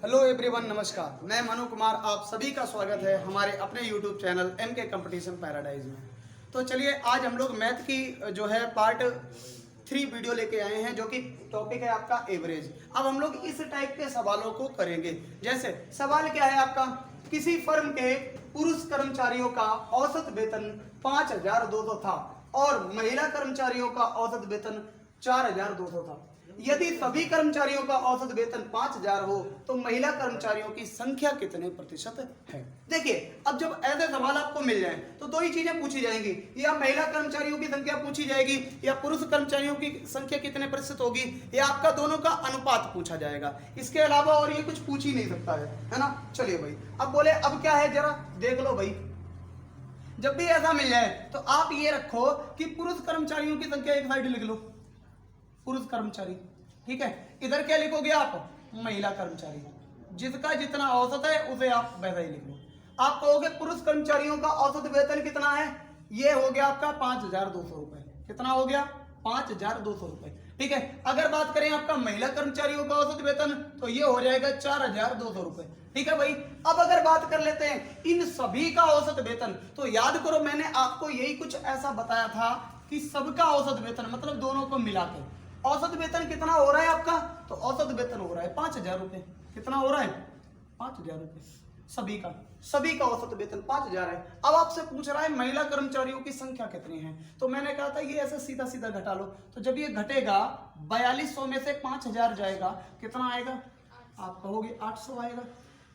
Hello everyone, नमस्कार। मैं मनु कुमार, आप सभी का स्वागत है हमारे अपने YouTube channel MK competition paradise में। तो चलिए, आज हम लोग मैथ की जो है पार्ट 3 वीडियो लेके आए हैं, जो कि टॉपिक है आपका एवरेज। अब हम लोग इस टाइप के सवालों को करेंगे। जैसे सवाल क्या है आपका, किसी फर्म के पुरुष कर्मचारियों का औसत वेतन 5200 था और महिला कर्मचारियों का औसत वेतन 4200 था। यदि सभी कर्मचारियों का औसत वेतन 5000 हो तो महिला कर्मचारियों की संख्या कितने प्रतिशत है। देखिए, अब जब ऐसे सवाल आपको मिल जाए तो दो ही चीजें पूछी जाएंगी, या महिला कर्मचारियों की संख्या पूछी जाएगी या पुरुष कर्मचारियों की संख्या कितने प्रतिशत होगी, या आपका दोनों का अनुपात पूछा जाएगा। इसके अलावा और ये कुछ पूछ ही नहीं सकता है ना। चलिए भाई, अब बोले अब क्या है, जरा देख लो भाई। जब भी ऐसा मिल जाए तो आप ये रखो कि पुरुष कर्मचारियों की संख्या एक साइड लिख लो, पुरुष कर्मचारी, ठीक है। इधर क्या लिखोगे आप, महिला कर्मचारी। जिसका जितना औसत है उसे आप वैसा ही लिख लो। आप कहोगे पुरुष कर्मचारियों का औसत वेतन कितना है, ये हो गया आपका 5200 रुपए। कितना हो गया, 5200 रुपए, ठीक है। अगर बात करें आपका महिला कर्मचारियों का औसत वेतन तो ये हो जाएगा 4200 रुपए, ठीक है भाई। अब अगर बात कर लेते हैं इन सभी का औसत वेतन, तो याद करो मैंने आपको यही कुछ ऐसा बताया था कि सबका औसत वेतन मतलब दोनों को मिला के औसत वेतन कितना हो रहा है आपका, तो औसत वेतन हो रहा है 5000 रुपए। कितना हो रहा है, 5000 रुपए। सभी का औसत वेतन 5000 है। अब आपसे पूछ रहा है महिला कर्मचारियों की संख्या कितनी है, तो मैंने कहा था ये ऐसे सीधा सीधा घटा लो। तो जब ये घटेगा 4200 में से 5000 जाएगा, कितना आएगा, आप कहोगे 800 आएगा।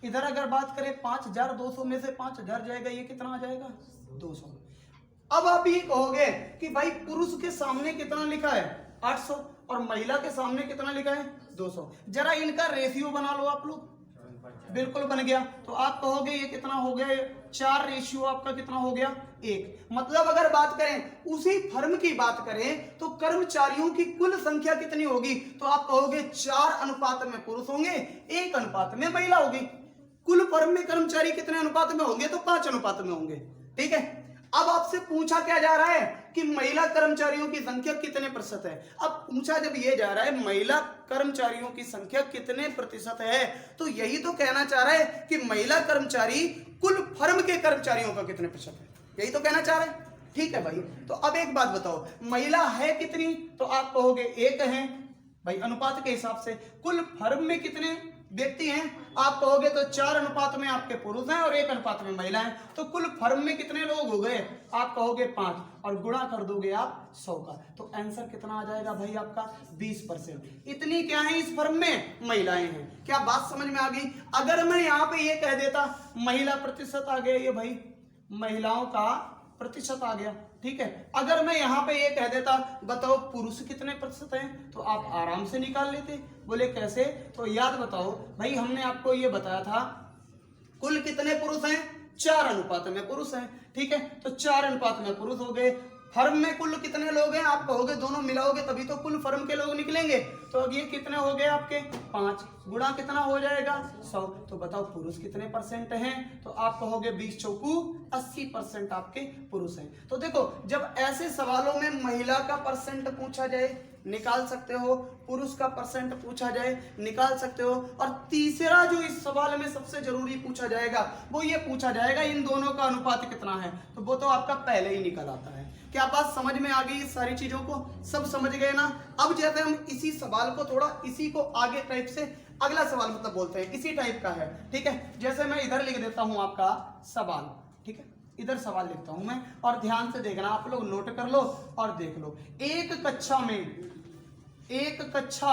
इधर अगर बात करें 5200 में से 5000 जाएगा, ये कितना आ जाएगा, 200। अब आप ये कहोगे कि भाई पुरुष के सामने कितना लिखा है, 800, और महिला के सामने कितना लिखा है, 200। जरा इनका रेशियो बना लो आप लोग। बिल्कुल बन गया। तो आप कहोगे ये कितना हो गया, 4 रेशियो आपका कितना हो गया, 1। मतलब अगर बात करें उसी फर्म की बात करें तो कर्मचारियों की कुल संख्या कितनी होगी, तो आप कहोगे 4 अनुपात में पुरुष होंगे, 1 अनुपात में महिला होगी। कुल फर्म में कर्मचारी कितने अनुपात में होंगे, तो 5 अनुपात में होंगे, ठीक है। अब आपसे पूछा क्या जा रहा है कि महिला कर्मचारियों की संख्या कितने प्रतिशत है। अब पूछा जब ये जा रहा है महिला कर्मचारियों की संख्या कितने प्रतिशत है, तो यही तो कहना चाह रहा है कि महिला कर्मचारी कुल फर्म के कर्मचारियों का कितने प्रतिशत है, यही तो कहना चाह रहा है, ठीक है भाई। तो अब एक बात बताओ, महिला है कितनी, तो आप कहोगे 1 है भाई, अनुपात के हिसाब से। कुल फर्म में कितने व्यक्ति हैं, आप कहोगे तो 4 अनुपात में आपके पुरुष हैं और 1 अनुपात में महिला हैं। तो कुल फर्म में कितने लोग हो गए, आप कहोगे 5, और गुणा कर दोगे आप 100 का, तो आंसर कितना आ जाएगा भाई आपका, 20%। इतनी क्या है इस फर्म में, महिलाएं हैं। क्या बात समझ में आ गई। अगर मैं यहाँ पे ये कह देता महिला प्रतिशत आ गया, ये भाई महिलाओं का प्रतिशत आ गया, ठीक है। अगर मैं यहां पे ये कह देता बताओ पुरुष कितने प्रतिशत हैं, तो आप आराम से निकाल लेते। बोले कैसे, तो याद बताओ भाई, हमने आपको ये बताया था कुल कितने पुरुष हैं, 4 अनुपात में पुरुष हैं, ठीक है। तो 4 अनुपात में पुरुष हो गए। फर्म में कुल कितने लोग हैं, आप कहोगे दोनों मिलाओगे तभी तो कुल फर्म के लोग निकलेंगे। तो अब ये कितने हो गए आपके, 5, गुणा कितना हो जाएगा, 100। तो बताओ पुरुष कितने परसेंट हैं, तो आप कहोगे 20 चौकू 80% आपके पुरुष हैं। तो देखो, जब ऐसे सवालों में महिला का परसेंट पूछा जाए निकाल सकते हो, पुरुष का परसेंट पूछा जाए निकाल सकते हो, और तीसरा जो इस सवाल में सबसे जरूरी पूछा जाएगा वो ये पूछा जाएगा इन दोनों का अनुपात कितना है, तो वो तो आपका पहले ही निकल आता है। क्या बात समझ में आ गई, इस सारी चीजों को सब समझ गए ना। अब जैसे हम इसी सवाल को थोड़ा इसी को आगे टाइप से अगला सवाल मतलब बोलते हैं, इसी टाइप का है, ठीक है। जैसे मैं इधर लिख देता हूं आपका सवाल, ठीक है, इधर सवाल लिखता हूं मैं, और ध्यान से देखना, आप लोग नोट कर लो और देख लो। एक कक्षा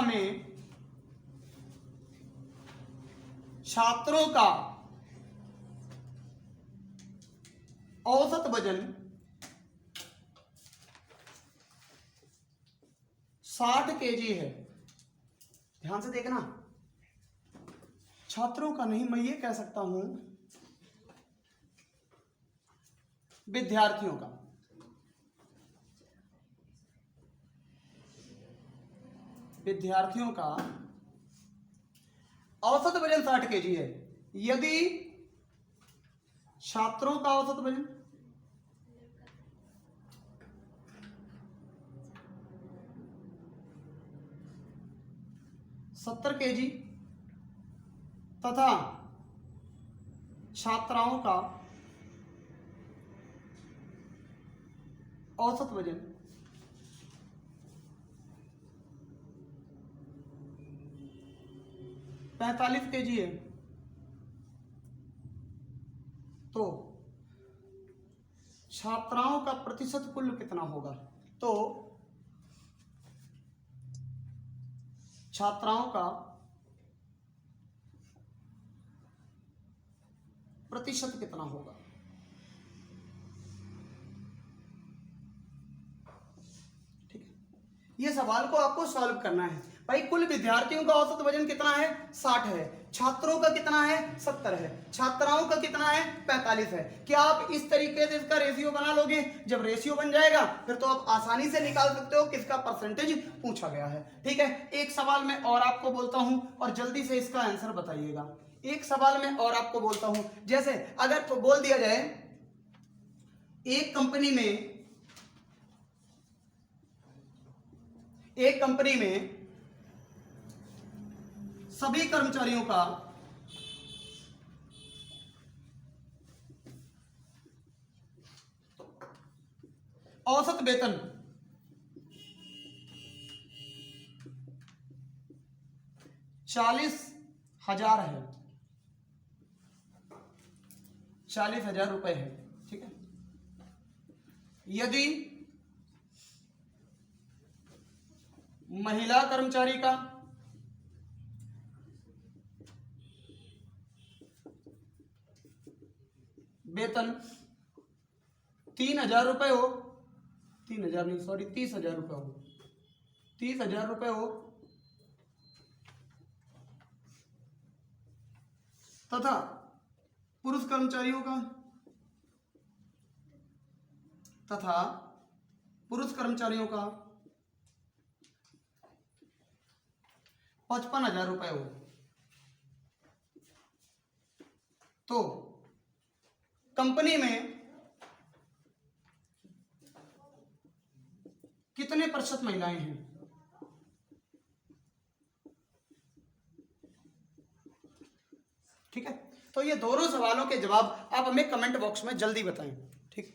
में छात्रों का औसत वजन 60 केजी है। ध्यान से देखना, छात्रों का नहीं, मैं ये कह सकता हूं विद्यार्थियों का। विद्यार्थियों का औसत वजन 60 केजी है। यदि छात्रों का औसत वजन 70 केजी तथा छात्राओं का औसत वजन 45 kg है, तो छात्राओं का प्रतिशत कुल कितना होगा? तो छात्राओं का प्रतिशत कितना होगा? ठीक है, ये सवाल को आपको सॉल्व करना है। भाई कुल विद्यार्थियों का औसत वजन कितना है? 60 है। छात्रों का कितना है? 70 है। छात्राओं का कितना है? 45 है। क्या आप इस तरीके से इसका रेशियो बना लोगे? जब रेशियो बन जाएगा फिर तो आप आसानी से निकाल सकते हो किसका परसेंटेज पूछा गया है। ठीक है, एक सवाल मैं और आपको बोलता हूं और जल्दी से इसका आंसर बताइएगा। एक सवाल मैं और आपको बोलता हूं, जैसे अगर तो बोल दिया जाए एक कंपनी में सभी कर्मचारियों का औसत वेतन 40,000 है, 40,000 रुपए है। ठीक है, यदि महिला कर्मचारी का वेतन 3,000 रुपए हो, 3,000 नहीं सॉरी 30,000 रुपए हो, 30,000 रुपए हो, तथा पुरुष कर्मचारियों का 55,000 रुपए हो, तो कंपनी में कितने प्रतिशत महिलाएं हैं? ठीक है, तो ये दोनों सवालों के जवाब आप हमें कमेंट बॉक्स में जल्दी बताएं। ठीक,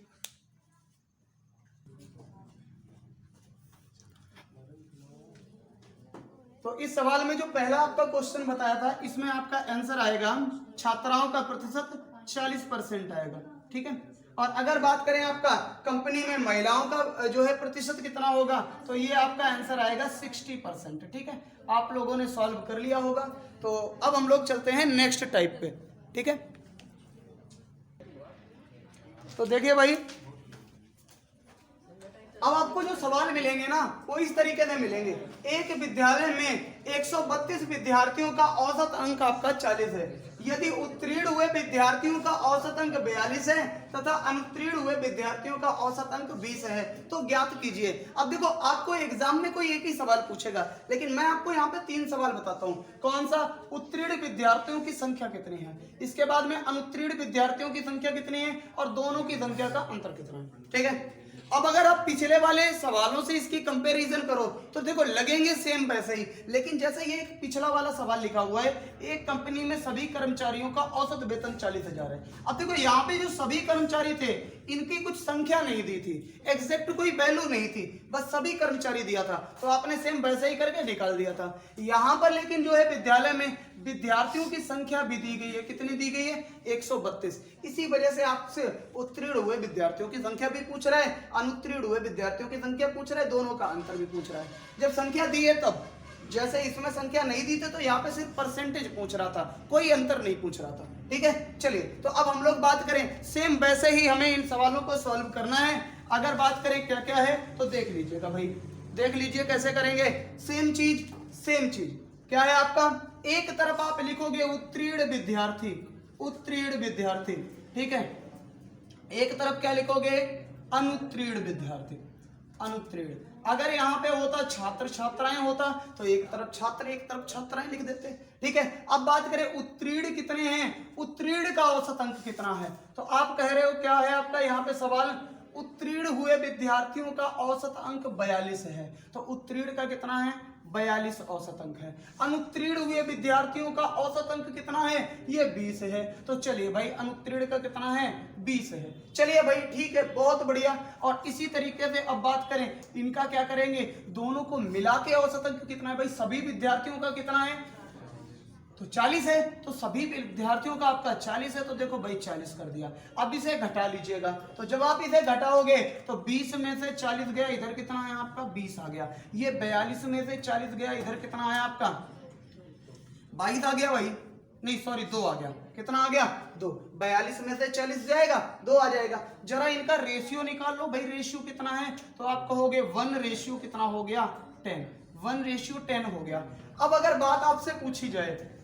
तो इस सवाल में जो पहला आपका क्वेश्चन बताया था इसमें आपका आंसर आएगा छात्राओं का प्रतिशत 40% आएगा। ठीक है, और अगर बात करें आपका कंपनी में महिलाओं का जो है प्रतिशत कितना होगा, तो ये आपका आंसर आएगा 60%। ठीक है, आप लोगों ने सॉल्व कर लिया होगा। तो अब हम लोग चलते हैं नेक्स्ट टाइप पे। ठीक है, तो देखिए भाई, अब आपको जो सवाल मिलेंगे ना वो इस तरीके से मिलेंगे। एक विद्यालय में 132 विद्यार्थियों का औसत अंक आपका 40 है। यदि उत्तीर्ण हुए विद्यार्थियों का औसत अंक 42 है तथा अनुत्तीर्ण हुए विद्यार्थियों का औसत अंक 20 है, तो ज्ञात कीजिए। अब देखो, आपको एग्जाम में कोई एक ही सवाल पूछेगा, लेकिन मैं आपको यहाँ पे 3 सवाल बताता हूँ। कौन सा? उत्तीर्ण विद्यार्थियों की संख्या कितनी है, इसके बाद में अनुत्तीर्ण विद्यार्थियों की संख्या कितनी है, और दोनों की संख्या का अंतर कितना है। ठीक है, अब अगर आप पिछले वाले सवालों से इसकी कंपैरिजन करो तो देखो लगेंगे सेम वैसे ही, लेकिन जैसे ये एक पिछला वाला सवाल लिखा हुआ है, एक कंपनी में सभी कर्मचारियों का औसत वेतन 40,000 है। अब देखो यहाँ पे जो सभी कर्मचारी थे इनकी कुछ संख्या नहीं दी थी, एग्जैक्ट कोई वैल्यू नहीं थी, बस सभी कर्मचारी दिया था, तो आपने सेम वैसे ही करके निकाल दिया था। यहाँ पर लेकिन जो है विद्यालय में विद्यार्थियों की संख्या भी दी गई है। कितनी दी गई है? 132। इसी वजह से आपसे उत्तीर्ण हुए विद्यार्थियों की संख्या भी पूछ रहा है, अनुत्तीर्ण हुए विद्यार्थियों की संख्या पूछ रहा है, दोनों का अंतर भी पूछ रहा है। जब संख्या दी है तब, जैसे इसमें संख्या नहीं दी थी तो यहाँ पे सिर्फ परसेंटेज पूछ रहा था, कोई अंतर नहीं पूछ रहा था। ठीक है, चलिए तो अब हम लोग बात करें, सेम वैसे ही हमें इन सवालों को सॉल्व करना है। अगर बात करें क्या क्या है तो देख लीजिएगा भाई, देख लीजिए कैसे करेंगे। सेम चीज क्या है आपका, एक तरफ आप लिखोगे उत्तीर्ण विद्यार्थी, उत्तीर्ण विद्यार्थी। ठीक है, एक तरफ क्या लिखोगे? अनुत्तीर्ण विद्यार्थी, अनुत्तीर्ण। अगर यहाँ पे होता छात्र छात्राएं होता तो एक तरफ छात्र एक तरफ छात्राएं लिख देते। ठीक है, अब बात करें उत्तीर्ण कितने हैं, उत्तीर्ण का औसत अंक कितना है, तो आप कह रहे हो क्या है आपका यहाँ पे सवाल, उत्तीर्ण हुए विद्यार्थियों का औसत अंक 42 है, तो उत्तीर्ण का कितना है? 42 औसत अंक है। अनुत्तीर्ण हुए विद्यार्थियों का औसत अंक कितना है? ये 20 है। तो चलिए भाई अनुत्तीर्ण का कितना है? 20 है। चलिए भाई ठीक है, बहुत बढ़िया। और इसी तरीके से अब बात करें इनका, क्या करेंगे, दोनों को मिला के औसत अंक कितना है भाई? सभी विद्यार्थियों का कितना है? तो 40 है। तो सभी विद्यार्थियों का आपका 40 है, तो देखो भाई 40 कर दिया। अब इसे घटा लीजिएगा, तो जब आप इसे घटाओगे तो 20 में से 40 गया, इधर कितना है आपका? 20 आ गया। ये 42 में से 40 गया, इधर कितना है आपका? 22 आ गया भाई, नहीं सॉरी 2 आ गया। कितना आ गया? 2। 42 में से 40 जाएगा, 2 आ जाएगा। जरा इनका रेशियो निकाल लो भाई, रेशियो कितना है? तो आप कहोगे 1 रेशियो कितना हो गया? 10। 1 रेशियो 10 हो गया। अब अगर बात आपसे पूछी जाए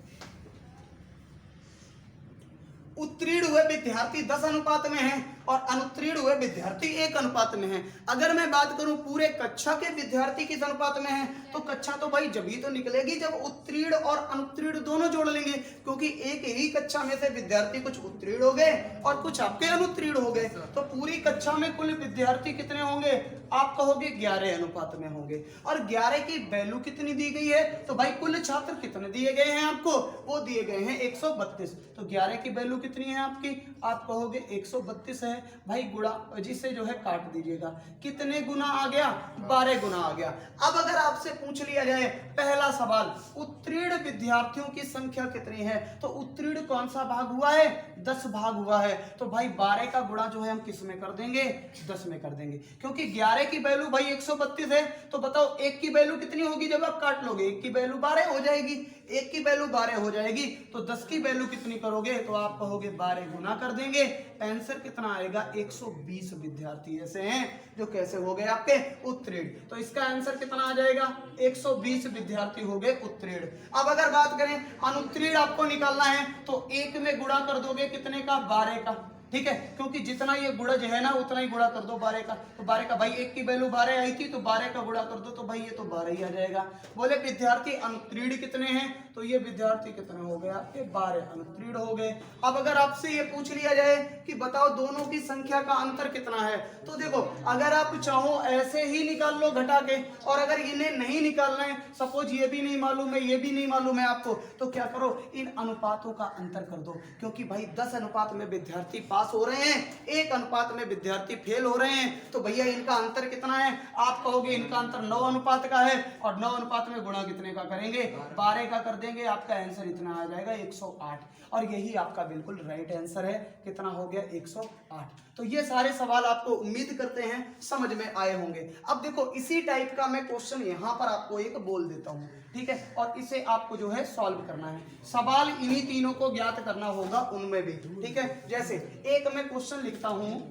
उत्तीर्ण हुए विद्यार्थी 10 अनुपात में हैं और अनुत्तीर्ण हुए विद्यार्थी 1 अनुपात में हैं। अगर मैं बात करूं पूरे कक्षा के विद्यार्थी किस अनुपात में हैं, तो कक्षा तो भाई जब ही तो निकलेगी जब उत्तीर्ण और अनुत्तीर्ण दोनों जोड़ लेंगे, क्योंकि एक ही कक्षा में से विद्यार्थी कुछ उत्तीर्ण हो गए और कुछ आपके अनुत्तीर्ण हो गए। तो पूरी कक्षा में कुल विद्यार्थी कितने होंगे? आप कहोगे 11 अनुपात में होंगे। और 11 की वैल्यू कितनी दी गई है? तो भाई कुल छात्र कितने दिए गए हैं आपको? वो दिए गए हैं 132। तो 11 की वैल्यू कितनी है आपकी? आप कहोगे 132 है भाई, गुणा जिसे जो है काट दीजिएगा। कितने गुना आ गया? 12 गुना आ गया। अब अगर आपसे पूछ लिया जाए पहला सवाल, उत्तीर्ण विद्यार्थियों की संख्या कितनी है, तो उत्तीर्ण कौन सा भाग हुआ है? 10 भाग हुआ है। तो भाई 12 का गुणा जो है हम किस में कर देंगे? 10 में कर देंगे, क्योंकि 11 की वैल्यू भाई 132 है। तो बताओ 1 की वैल्यू कितनी होगी जब आप काट लोगे? 1 की वैल्यू 12 हो जाएगी। 1 की वैल्यू 12 हो जाएगी, तो 10 की वैल्यू कितनी करोगे? तो आप कहोगे 12 गुना कर देंगे। आंसर कितना आएगा? 120 विद्यार्थी ऐसे हैं जो कैसे हो गए आपके? उत्तीर्ण। तो इसका आंसर कितना आ जाएगा? 120 विद्यार्थी हो गए उत्तीर्ण। अब अगर बात करें अनुत्तीर्ण आपको निकालना है, तो 1 में गुणा कर दोगे कितने का? 12 का। ठीक है, क्योंकि जितना ये गुणज है ना उतना ही गुणा कर दो 12 का। तो 12 का भाई 1 की वैल्यू 12 आई थी, तो 12 का गुणा कर दो, तो भाई ये तो 12 ही आ जाएगा। बोले विद्यार्थी अनुत्तीर्ण कितने हैं, तो ये विद्यार्थी कितने हो गए आपके? 12 अनुत्तीर्ण हो गए। अब अगर आपसे ये पूछ लिया जाए कि बताओ दोनों की संख्या का अंतर कितना है, तो देखो अगर आप चाहो ऐसे ही निकाल लो घटा के, और अगर इन्हें नहीं निकालना है, सपोज ये भी नहीं मालूम है, ये भी नहीं मालूम है आपको, तो क्या करो, इन अनुपातों का अंतर कर दो। क्योंकि भाई 10 अनुपात में विद्यार्थी पास हो रहे हैं, 1 अनुपात में विद्यार्थी फेल हो रहे हैं, तो भैया इनका अंतर कितना है? आप कहोगे इनका अंतर 9 अनुपात का है, और 9 अनुपात में गुणा कितने का करेंगे? 12 का कर देंगे। आपका आंसर इतना आ जाएगा 108, और यही आपका बिल्कुल राइट आंसर है। कितना हो गया? 108। तो ये सारे सवाल आपको उम्मीद करते हैं समझ में आए होंगे। अब देखो इसी टाइप का मैं क्वेश्चन यहां पर आपको एक बोल देता हूं, ठीक है, और इसे आपको जो है सॉल्व करना है। सवाल इन्हीं तीनों को ज्ञात करना होगा उनमें भी, ठीक है। जैसे एक मैं क्वेश्चन लिखता हूं,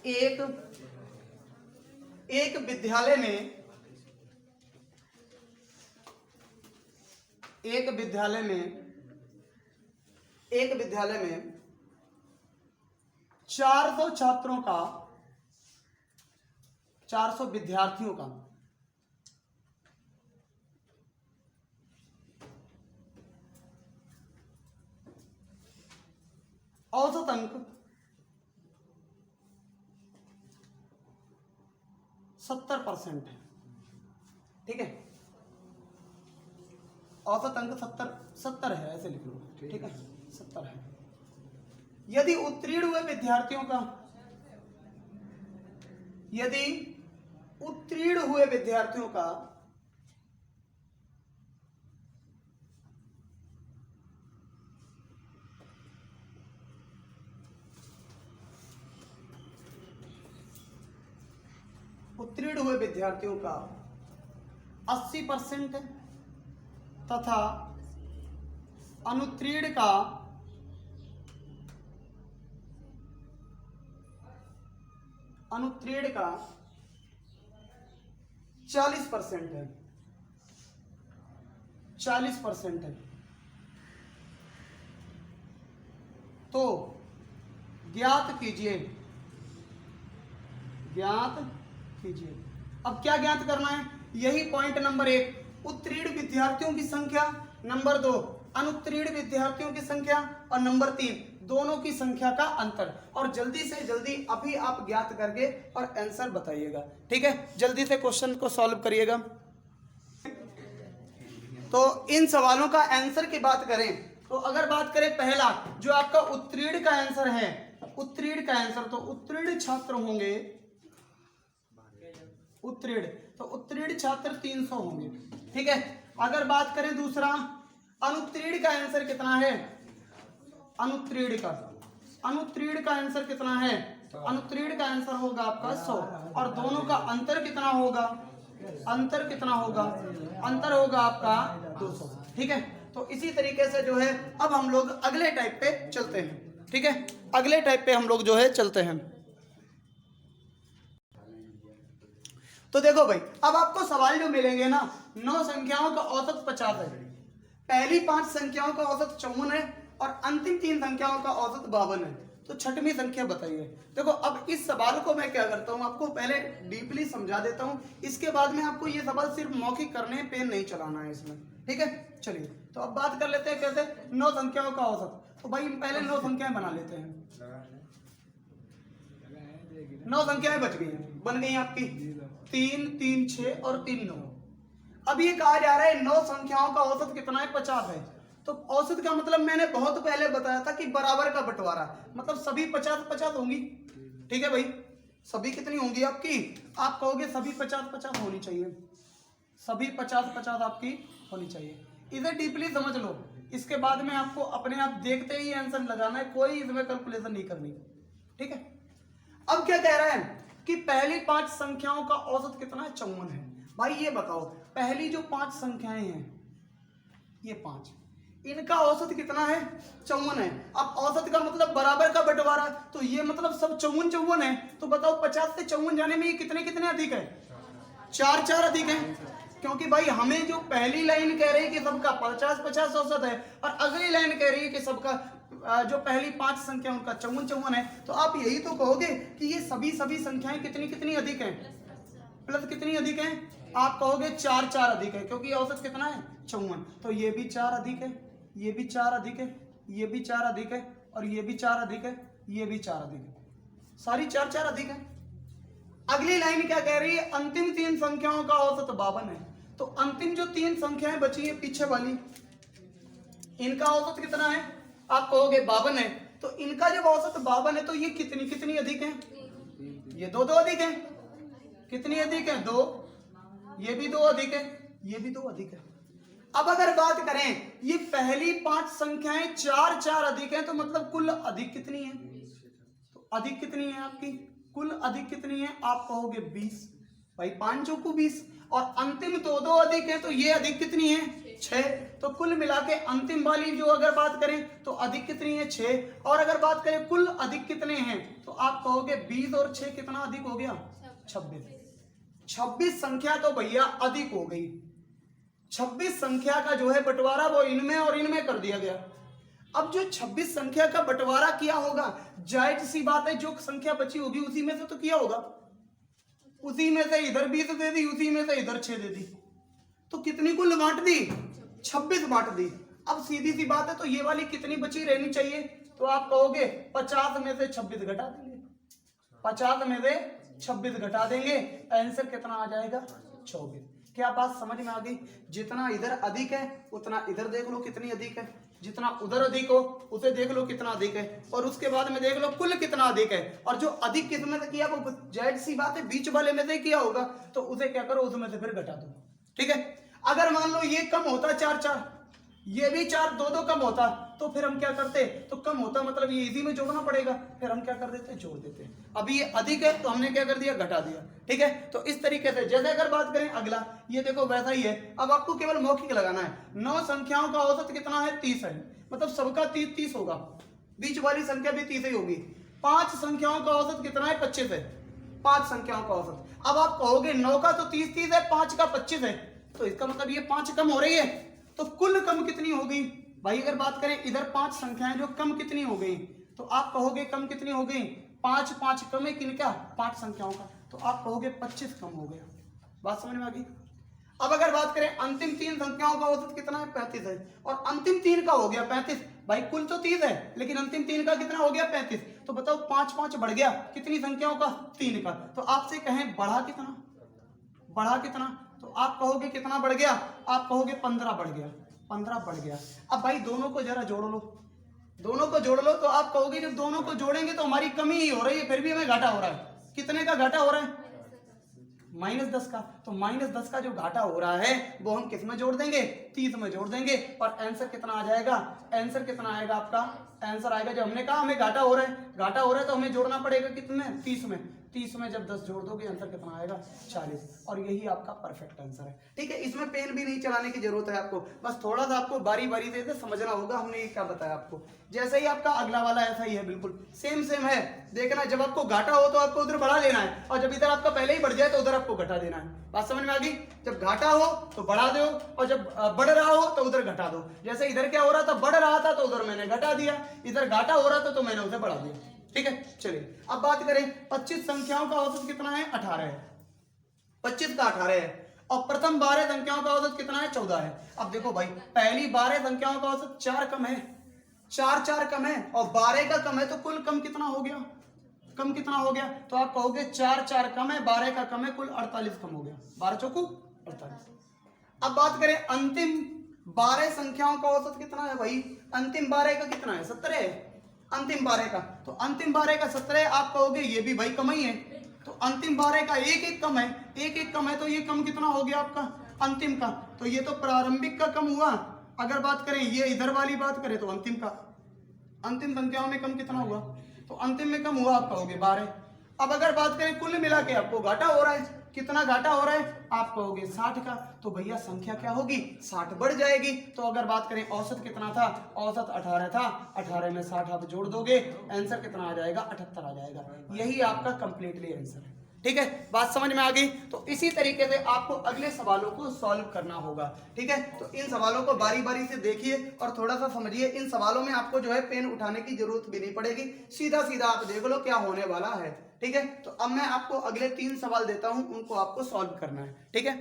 एक विद्यालय में 400 छात्रों का, 400 विद्यार्थियों का औसत अंक 70% है, ठीक है। औसत अंक 70 है, ऐसे लिख लो, ठीक है, 70 है। यदि उत्तीर्ण हुए विद्यार्थियों का, यदि उत्तीर्ण हुए विद्यार्थियों का उत्तीर्ण हुए विद्यार्थियों का 80% तथा अनुत्तीर्ण का 40% है, 40% है, तो ज्ञात कीजिए। अब क्या ज्ञात करना है? यही पॉइंट नंबर 1, उत्तीर्ण विद्यार्थियों की संख्या, नंबर 2 अनुत्तीर्ण विद्यार्थियों की संख्या, और नंबर 3 दोनों की संख्या का अंतर। और जल्दी से जल्दी अभी आप ज्ञात करके और आंसर बताइएगा, ठीक है। जल्दी से क्वेश्चन को सॉल्व करिएगा। तो इन सवालों का आंसर की बात करें तो अगर बात करें पहला जो आपका उत्तीर्ण का आंसर है, उत्तीर्ण का आंसर, तो उत्तीर्ण छात्र होंगे, उत्तीर्ण, तो उत्तीर्ण छात्र 300 होंगे, ठीक है। अगर बात करें दूसरा अनुत्तीर्ण का आंसर कितना है, अनुत्तीर्ण का, अनुत्तीर्ण का आंसर कितना है, अनुत्तीर्ण का आंसर होगा आपका 100 और दोनों का अंतर कितना होगा, अंतर कितना होगा, अंतर होगा आपका 200, ठीक है। तो इसी तरीके से जो है अब हम लोग अगले टाइप पे चलते हैं, ठीक है, अगले टाइप पे हम लोग जो है चलते हैं। तो देखो भाई अब आपको सवाल जो मिलेंगे ना, 9 संख्याओं का औसत 50 है, पहली 5 संख्याओं का औसत 54 है और अंतिम 3 संख्याओं का औसत 52 है, तो छठवीं संख्या बताइए। देखो अब इस सवाल को मैं क्या करता हूँ, आपको पहले डीपली समझा देता हूँ, इसके बाद में आपको ये सवाल सिर्फ मौखिक करने, पेन नहीं चलाना है इसमें, ठीक है। चलिए तो अब बात कर लेते हैं कैसे 9 संख्याओं का औसत। तो भाई पहले 9 संख्याएं बना लेते हैं, 9 संख्याएं बच गई, बन गई आपकी 3 3 6 और 3 9। अब ये कहा जा रहा है 9 संख्याओं का औसत कितना है, 50 है। तो औसत का मतलब मैंने बहुत पहले बताया था कि बराबर का बंटवारा, मतलब सभी 50-50 होंगी, ठीक है भाई। सभी कितनी होंगी आपकी, आप कहोगे सभी 50-50 होनी चाहिए, सभी 50-50 आपकी होनी चाहिए। इधर डीपली समझ लो, इसके बाद में आपको अपने आप देखते ही आंसर लगाना है, कोई इसमें कैलकुलेशन नहीं करनी, ठीक है। अब क्या कह रहा है कि पहली 5 संख्याओं का औसत कितना है, 54 है। भाई ये बताओ पहली जो 5 संख्याएं हैं, ये 5, इनका औसत कितना है, 54 है। अब औसत का मतलब बराबर का बंटवारा, तो ये मतलब सब 54 है। तो बताओ 50 से 54 जाने में ये कितने कितने अधिक है, 4 अधिक है, क्योंकि भाई हमें जो पहली लाइन कह रही है कि सबका 50-50 औसत है और अगली लाइन कह रही है कि सबका जो पहली 5 संख्या उनका 54 है। तो आप यही तो कहोगे कि ये सभी संख्याएं कितनी कितनी अधिक हैं, प्लस कितनी अधिक हैं, आप कहोगे 4 अधिक है, क्योंकि औसत कितना है 54। तो ये भी 4 अधिक है, ये भी 4 अधिक है, ये भी 4 अधिक है और ये भी 4 अधिक है, ये भी 4 अधिक है, सारी 4 अधिक है। अगली लाइन क्या कह रही है, अंतिम 3 संख्याओं का औसत 52 है। तो अंतिम जो 3 संख्याएं बची है पीछे वाली, इनका औसत कितना है, आप कहोगे 52 है। तो इनका जब औसत 52 है तो ये कितनी कितनी अधिक है, ये 2 अधिक है, कितनी अधिक है 2, ये भी 2 अधिक है, ये भी 2 अधिक है। अब अगर बात करें ये पहली 5 संख्याएं 4 अधिक है, तो मतलब कुल अधिक कितनी है, तो अधिक कितनी है आपकी, कुल अधिक कितनी है, आप कहोगे 20, भाई 5 चौको 20 और अंतिम 2 अधिक है, तो ये अधिक कितनी है 6। तो कुल मिला के अंतिम वाली जो अगर बात करें तो अधिक कितनी है 6, और अगर बात करें कुल अधिक कितने हैं तो आप कहोगे 20 और 6 कितना अधिक हो गया, 26 संख्या तो भैया अधिक हो गई। 26 संख्या का जो है बंटवारा वो इनमें और इनमें कर दिया गया। अब जो 26 संख्या का बंटवारा किया होगा, जाहिर सी बात है जो संख्या बची होगी उसी में से तो किया होगा, उसी में से इधर 20 दे दी, उसी में से इधर 6 दे दी, तो कितनी कुल बांट दी, 26 बांट दी। अब सीधी सी बात है, तो ये वाली कितनी बची रहनी चाहिए, तो आप कहोगे 50 में से 26 घटा देंगे, 50 में से 26 घटा देंगे, आंसर कितना आ जाएगा 24। क्या बात समझ में आ गई, जितना इधर अधिक है उतना इधर देख लो कितनी अधिक है, जितना उधर अधिक हो उसे देख लो कितना अधिक है, और उसके बाद में देख लो कुल कितना अधिक है। और जो अधिक किस में से किया वो जाहिर सी बात है बीच वाले में से किया होगा, तो उसे क्या करो उसमें से फिर घटा दो, ठीक है। अगर मान लो ये कम होता 4, ये भी 4, 2 कम होता, तो फिर हम क्या करते, तो कम होता मतलब ये इसी में जोड़ना पड़ेगा, फिर हम क्या कर देते, जोड़ देते। अभी ये अधिक है तो हमने क्या कर दिया, घटा दिया, ठीक है। तो इस तरीके से जैसे अगर बात करें अगला, ये देखो वैसा ही है। अब आपको केवल मौखिक लगाना है, 9 संख्याओं का औसत कितना है 30 है, मतलब सबका 30 होगा, बीच वाली संख्या भी 30 ही होगी। 5 संख्याओं का औसत कितना है 25 है, 5 संख्याओं का औसत। अब आप कहोगे 9 का तो 30 है, 5 का 25 है, तो इसका मतलब ये 5 कम हो रही है, तो कुल कम कितनी हो गई भाई। अगर बात करें इधर 5 संख्याएं जो कम कितनी हो गई, तो आप कहोगे कम कितनी हो गई, 5 कम है किनका, 5 संख्याओं का, तो आप कहोगे 25 कम हो गया। बात समझ में आ गई। अब अगर बात करें अंतिम 3 संख्याओं का औसत कितना है 35 है, और अंतिम 3 का हो गया 35, भाई कुल तो 30 है लेकिन अंतिम 3 का कितना हो गया 35, तो बताओ 5 बढ़ गया कितनी संख्याओं का, 3 का। तो आपसे कहें बढ़ा कितना, बढ़ा कितना, तो आप कहोगे कितना बढ़ गया, आप कहोगे 15 बढ़ गया, 15 बढ़ गया। अब भाई दोनों को जरा जोड़ लो, दोनों को जोड़ लो, तो आप कहोगे जब दोनों को जोड़ेंगे तो हमारी कमी ही हो रही है, फिर भी हमें घाटा हो रहा है। कितने का घाटा हो रहा है? -10 का। तो -10 का जो घाटा हो रहा है वो हम किस में जोड़ देंगे? 30 में जोड़ देंगे। और आंसर कितना आ जाएगा? आंसर कितना आएगा आपका? आंसर आएगा, जो हमने कहा हमें घाटा हो रहा है, घाटा हो रहा है तो हमें जोड़ना पड़ेगा कितने? 30 में। 30 में जब 10 जोड़ दोगे आंसर कितना आएगा? 40। और यही आपका परफेक्ट आंसर है। ठीक है, इसमें पेन भी नहीं चलाने की जरूरत है आपको, बस थोड़ा सा आपको बारी बारी से समझना होगा हमने ये क्या बताया आपको। जैसे ही आपका अगला वाला ऐसा ही है, बिल्कुल सेम है। देखना, जब आपको घाटा हो तो आपको उधर बढ़ा लेना है, और जब इधर आपका पहले ही बढ़ जाए तो उधर आपको घटा देना है। बात समझ में आ गई? जब घाटा हो तो बढ़ा दो, और जब बढ़ रहा हो तो उधर घटा दो। जैसे इधर क्या हो रहा था, बढ़ रहा था तो उधर मैंने घटा दिया, इधर घाटा हो रहा था तो मैंने उधर बढ़ा दिया। ठीक है, चलिए अब बात करें 25 संख्याओं का औसत कितना है? 18 है। 25 का 18 है। और प्रथम 12 संख्याओं का औसत कितना है? 14 है। अब देखो भाई, पहली 12 संख्याओं का औसत 4 कम है, 4 कम है, और 12 का कम है, तो कुल कम कितना हो गया? कम कितना हो गया? तो आप कहोगे 4 कम है, 12 का कम है, कुल 48 कम हो गया। 12 चौकू 48। अब बात करें अंतिम 12 संख्याओं का औसत कितना है भाई? अंतिम 12 का कितना है? 17 है। अंतिम 12 का, तो अंतिम 12 का 17 है। आप कहोगे ये भी भाई कम ही है, तो अंतिम 12 का एक कम है, एक कम है, तो ये कम कितना हो गया आपका? अंतिम का। तो ये तो प्रारंभिक का कम हुआ। अगर बात करें ये इधर वाली बात करें तो अंतिम का, अंतिम संख्याओं में कम कितना हुआ? तो अंतिम में कम हुआ, आप कहोगे 12। अब अगर बात करें कुल मिला के आपको घाटा हो रहा है, कितना घाटा हो रहा है? आप कहोगे 60 का। तो भैया संख्या क्या होगी? 60 बढ़ जाएगी। तो अगर बात करें औसत कितना था? औसत 18 था, 18 में 60 आप जोड़ दोगे, आंसर कितना आ जाएगा? 78 आ जाएगा। यही आपका कंप्लीटली आंसर है। ठीक है, बात समझ में आ गई? तो इसी तरीके से आपको अगले सवालों को सॉल्व करना होगा। ठीक है, तो इन सवालों को बारी बारी से देखिए और थोड़ा सा समझिए। इन सवालों में आपको जो है पेन उठाने की जरूरत भी नहीं पड़ेगी, सीधा सीधा आप देख लो क्या होने वाला है। ठीक है, तो अब मैं आपको अगले 3 सवाल देता हूं, उनको आपको सॉल्व करना है। ठीक है,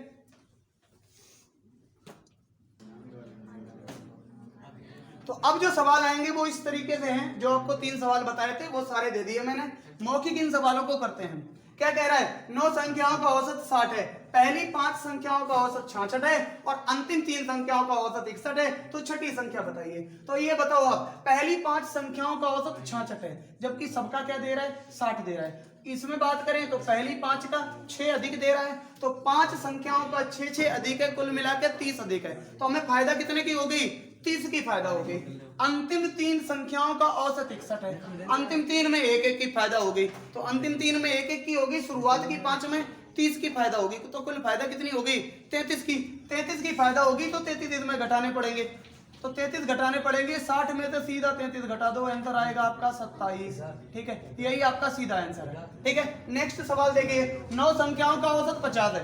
तो अब जो सवाल आएंगे वो इस तरीके से हैं। जो आपको 3 सवाल बताए थे वो सारे दे दिए मैंने। मौखिक इन सवालों को करते हैं। क्या कह रहा है? 9 संख्याओं का औसत 60 है, पहली 5 संख्याओं का औसत 66 है, और अंतिम 3 संख्याओं का औसत 61 है। तो छठी संख्या बताइए। तो ये बताओ आप, पहली 5 संख्याओं का औसत 66 है, जबकि सबका क्या दे रहा है? 60 दे रहा है। इसमें बात करें तो पहली 5 का 6 अधिक दे रहा है, तो 5 संख्याओं का 6 अधिक है, कुल मिलाकर 30 अधिक है। तो हमें फायदा कितने की होगी? 30 की फायदा होगी। अंतिम 3 संख्याओं का औसत 61 है, अंतिम 3 में 1 की फायदा होगी। तो अंतिम 3 में 1 की होगी, शुरुआत की 5 में 30 की फायदा होगी। तो कुल फायदा कितनी होगी? 33 की। 33 की फायदा होगी, तो 33 इसमें घटाने पड़ेंगे। तो 33 घटाने पड़ेंगे, 60 में से सीधा 33 घटा दो, आंसर आएगा आपका 27। ठीक है, यही आपका सीधा आंसर है। ठीक है, नेक्स्ट सवाल देखिए। 9 संख्याओं का औसत 50 है,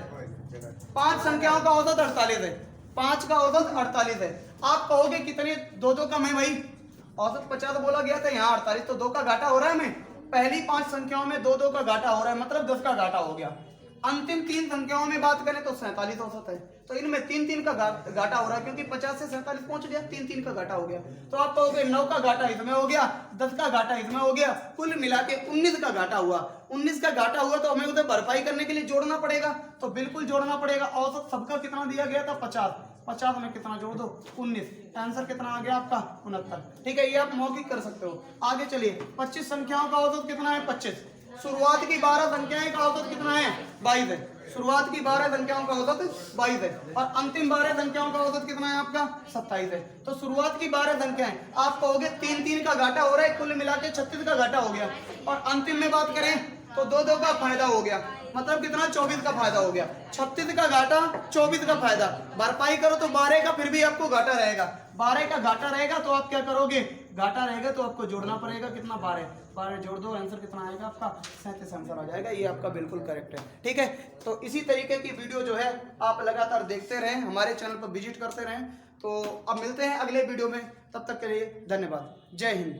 5 संख्याओं का औसत 48 है, 5 का औसत 48 है। आप कहोगे कितने? 2 कम है भाई, औसत 50 बोला गया था, यहाँ 48, तो 2 का घाटा हो रहा है। हमें पहली 5 संख्याओं में 2 का घाटा हो रहा है, मतलब 10 का घाटा हो गया। अंतिम 3 संख्याओं में बात करें तो 47 औसत है, तो इनमें 3 का घाटा हो रहा है, क्योंकि 50 से 47 पहुंच गया, 3 का घाटा हो गया। तो आप कहोगे 9 का घाटा इसमें हो गया, 10 का घाटा इसमें हो गया, कुल मिला के 19 का घाटा हुआ। 19 का घाटा हुआ तो हमें उधर भरपाई करने के लिए जोड़ना पड़ेगा, तो बिल्कुल जोड़ना पड़ेगा। औसत सबका कितना दिया गया था? 50, 50 में कितना जोड़ दो? 19। आंसर कितना आ गया आपका? 69। ठीक है, ये आप मौखिक कर सकते हो। आगे चलिए, 25 संख्याओं का औसत कितना है? 25। शुरुआत की 12 संख्याएं का औसत कितना है? 22 है। शुरुआत की 12 संख्याओं का औसत 22 है, और अंतिम 12 संख्याओं का औसत कितना है आपका? 27 है। तो शुरुआत की 12 संख्याएं, आप कहोगे 3 का घाटा हो रहा है, कुल मिला के 36 का घाटा हो गया। और अंतिम में बात करें तो 2 का फायदा हो गया, मतलब कितना? 24 का फायदा हो गया। 36 का घाटा, 24 का फायदा, भरपाई करो तो 12 का फिर भी आपको घाटा रहेगा। 12 का घाटा रहेगा तो आप क्या करोगे? घाटा रहेगा तो आपको जोड़ना पड़ेगा, कितना? 12 जोड़ दो, आंसर कितना आएगा आपका? 37 आंसर आ जाएगा। ये आपका बिल्कुल करेक्ट है। ठीक है, तो इसी तरीके की वीडियो जो है आप लगातार देखते रहें, हमारे चैनल पर विजिट करते रहें। तो अब मिलते हैं अगले वीडियो में, तब तक के लिए धन्यवाद। जय हिंद।